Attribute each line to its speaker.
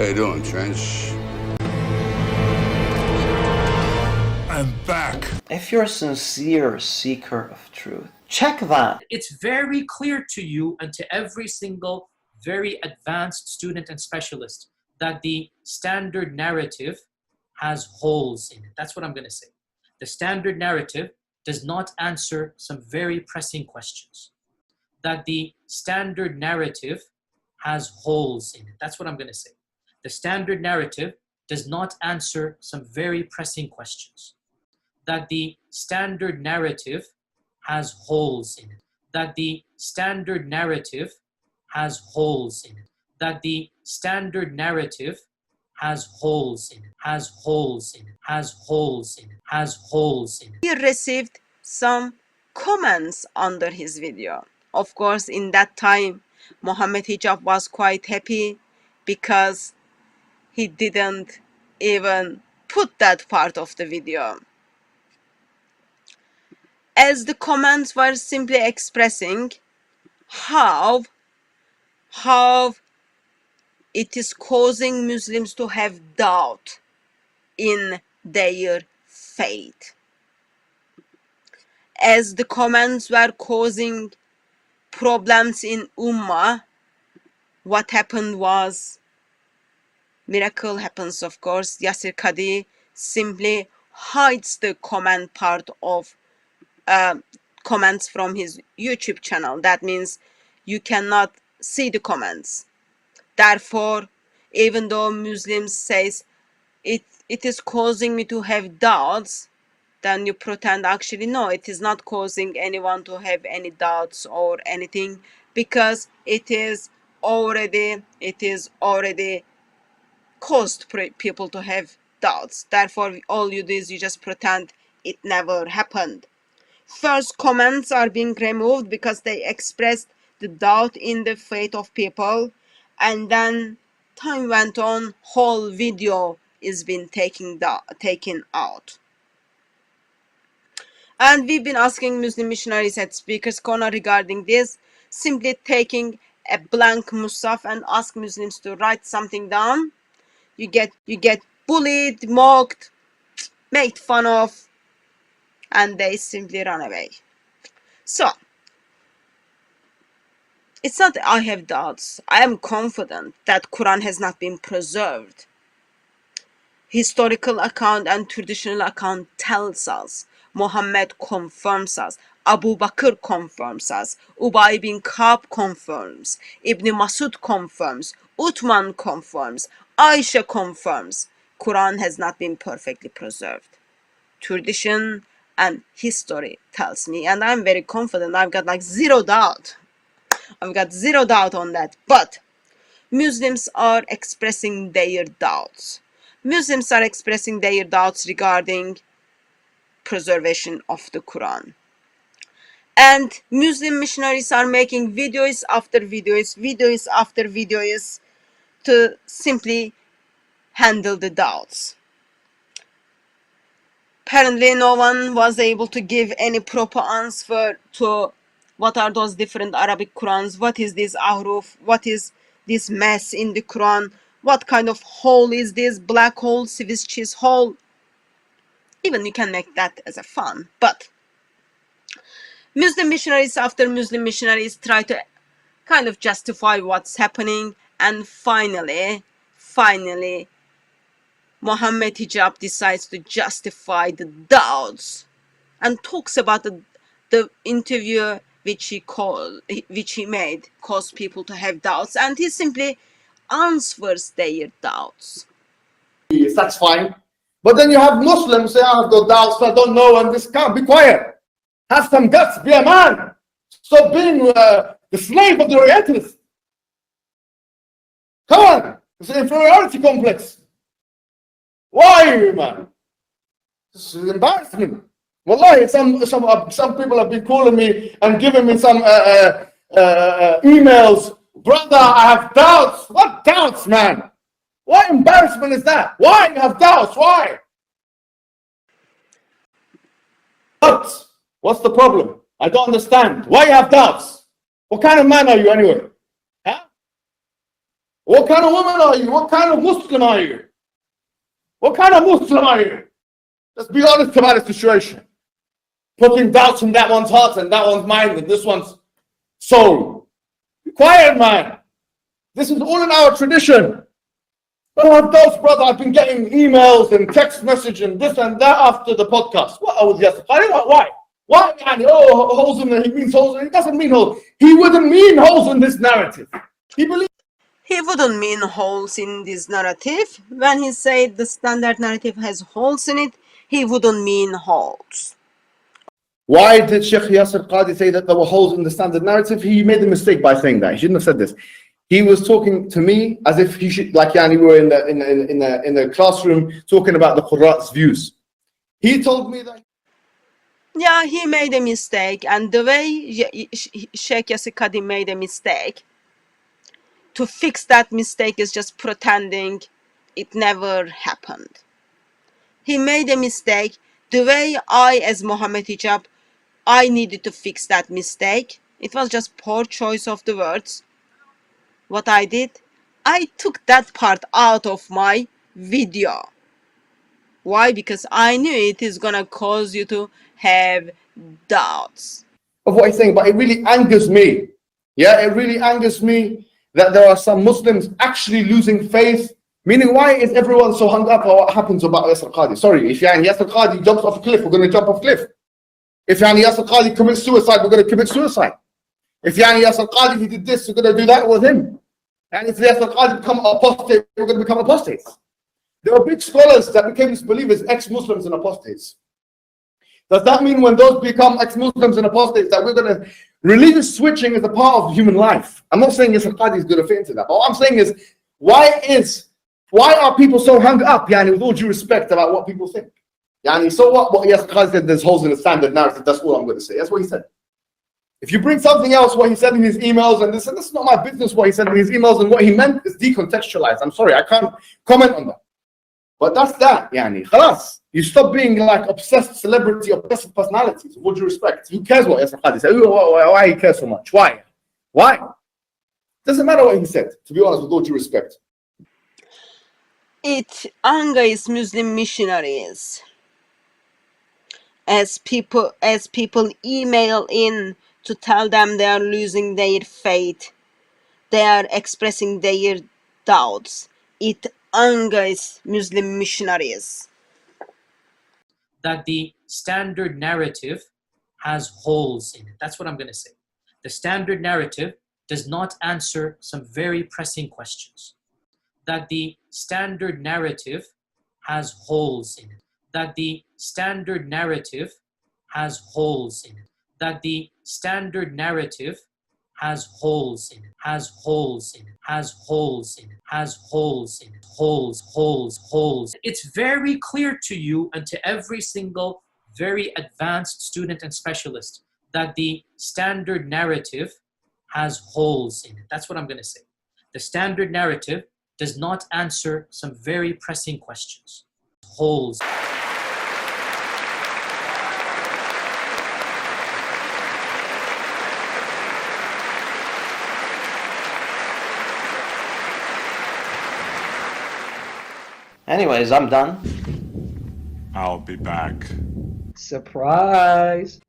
Speaker 1: How you doing, Trench? I'm back.
Speaker 2: If you're a sincere seeker of truth, check that.
Speaker 3: It's very clear to you and to every single very advanced student and specialist that the standard narrative has holes in it. That's what I'm going to say. The standard narrative does not answer some very pressing questions. That the standard narrative has holes in it. That's what I'm going to say. The standard narrative does not answer some very pressing questions. That the standard narrative has holes in it. That the standard narrative has holes in it. That the standard narrative has holes in it. Has holes in it. Has holes in it. Has holes in it.
Speaker 4: He received some comments under his video. Of course, in that time, Mohammed Hijab was quite happy because he didn't even put that part of the video. As the comments were simply expressing how it is causing Muslims to have doubt in their faith. As the comments were causing problems in Ummah, what happened was, miracle happens, of course. Yasir Qadhi simply hides the comment part of comments from his YouTube channel. That means you cannot see the comments. Therefore, even though Muslims says it is causing me to have doubts, then you pretend actually no, it is not causing anyone to have any doubts or anything, because it is already caused people to have doubts. Therefore, all you do is you just pretend it never happened. First, comments are being removed because they expressed the doubt in the faith of people, and then time went on, whole video is being taken out. And we've been asking Muslim missionaries at Speakers Corner regarding this, simply taking a blank mushaf and ask Muslims to write something down. You get bullied, mocked, made fun of, and they simply run away. So, it's not that I have doubts. I am confident that Quran has not been preserved. Historical account and traditional account tells us. Muhammad confirms us. Abu Bakr confirms us. Ubay bin Ka'b confirms. Ibn Masud confirms. Uthman confirms. Aisha confirms. Quran has not been perfectly preserved. Tradition and history tells me, and I'm very confident. I've got like zero doubt. I've got zero doubt on that. But Muslims are expressing their doubts. Muslims are expressing their doubts regarding preservation of the Quran. And Muslim missionaries are making videos after videos after videos to simply handle the doubts. Apparently, no one was able to give any proper answer to what are those different Arabic Qurans, what is this ahruf, what is this mess in the Quran, what kind of hole is this, black hole, Swiss cheese hole. Even you can make that as a fun, but Muslim missionaries after Muslim missionaries try to kind of justify what's happening, and finally, Mohammed Hijab decides to justify the doubts and talks about the interview which he made caused people to have doubts, and he simply answers their doubts.
Speaker 5: Yes, that's fine. But then you have Muslims say, I have got doubts, I don't know, and this can't be quiet. Have some guts, be a man. Stop being the slave of the Orientalists. Come on, it's an inferiority complex. Why, man? This is embarrassment. Wallahi, some people have been calling me and giving me some emails. Brother, I have doubts. What doubts, man? What embarrassment is that? Why you have doubts? Why? Doubts. What's the problem? I don't understand. Why you have doubts? What kind of man are you anyway? Huh? What kind of woman are you? What kind of Muslim are you? What kind of Muslim are you? Let's be honest about the situation. Putting doubts in that one's heart and that one's mind and this one's soul. Be quiet, man. This is all in our tradition. I have doubts, brother. I've been getting emails and text message and this and that after the podcast. What? I was Yasir Qadhi. Why? Why? Oh, holes in there. He means holes. He doesn't mean holes. He wouldn't mean holes in this narrative.
Speaker 4: He wouldn't mean holes in this narrative. When he said the standard narrative has holes in it, he wouldn't mean holes.
Speaker 5: Why did Sheikh Yasir Qadhi say that there were holes in the standard narrative? He made a mistake by saying that. He shouldn't have said this. He was talking to me as if he should, like we were in the classroom talking about the Qur'an's views. He told me that.
Speaker 4: Yeah, he made a mistake, and the way Sheikh Yasir Qadhi made a mistake, to fix that mistake is just pretending it never happened. He made a mistake. The way I, as Mohammed Hijab, I needed to fix that mistake. It was just poor choice of the words. What I did, I took that part out of my video. Why? Because I knew it is gonna cause you to have doubts
Speaker 5: of what he's saying, but it really angers me. Yeah, it really angers me that there are some Muslims actually losing faith. Meaning, why is everyone so hung up on what happens about Yasir Qadhi? Sorry, if Yasir Qadhi jumps off a cliff, we're going to jump off a cliff. If Yasir Qadhi commits suicide, we're going to commit suicide. If Yasir Qadhi, he did this, we're going to do that with him. And if Yasir Qadhi become apostate, we're going to become apostates. There are big scholars that became disbelievers, ex-Muslims and apostates. Does that mean when those become ex-Muslims and apostates that we're going to... Religious switching is a part of human life. I'm not saying Yasir Qadhi is going to fit into that. But what I'm saying is, why are people so hung up, with all due respect, about what people think? So what Yasir Qadhi said, there's holes in the standard narrative, that's all I'm going to say. That's what he said. If you bring something else, what he said in his emails, and this is not my business, what he said in his emails, and what he meant is decontextualized. I'm sorry, I can't comment on that. But that's that, Khalas. You stop being like obsessed celebrity, obsessive personalities, with all due respect. Who cares what Yasir Qadhi said? Why he cares so much? Why? Doesn't matter what he said, to be honest, with all due respect.
Speaker 4: It angers Muslim missionaries as people email in to tell them they are losing their faith, they are expressing their doubts. It angers Muslim missionaries
Speaker 3: that the standard narrative has holes in it. That's what I'm going to say. The standard narrative does not answer some very pressing questions. That the standard narrative has holes in it. That the standard narrative has holes in it. That the standard narrative has holes in it. Has holes in it. Has holes in it. Has holes in it. Holes. It's very clear to you and to every single very advanced student and specialist that the standard narrative has holes in it. That's what I'm going to say. The standard narrative does not answer some very pressing questions. Holes.
Speaker 2: Anyways, I'm done.
Speaker 1: I'll be back.
Speaker 2: Surprise.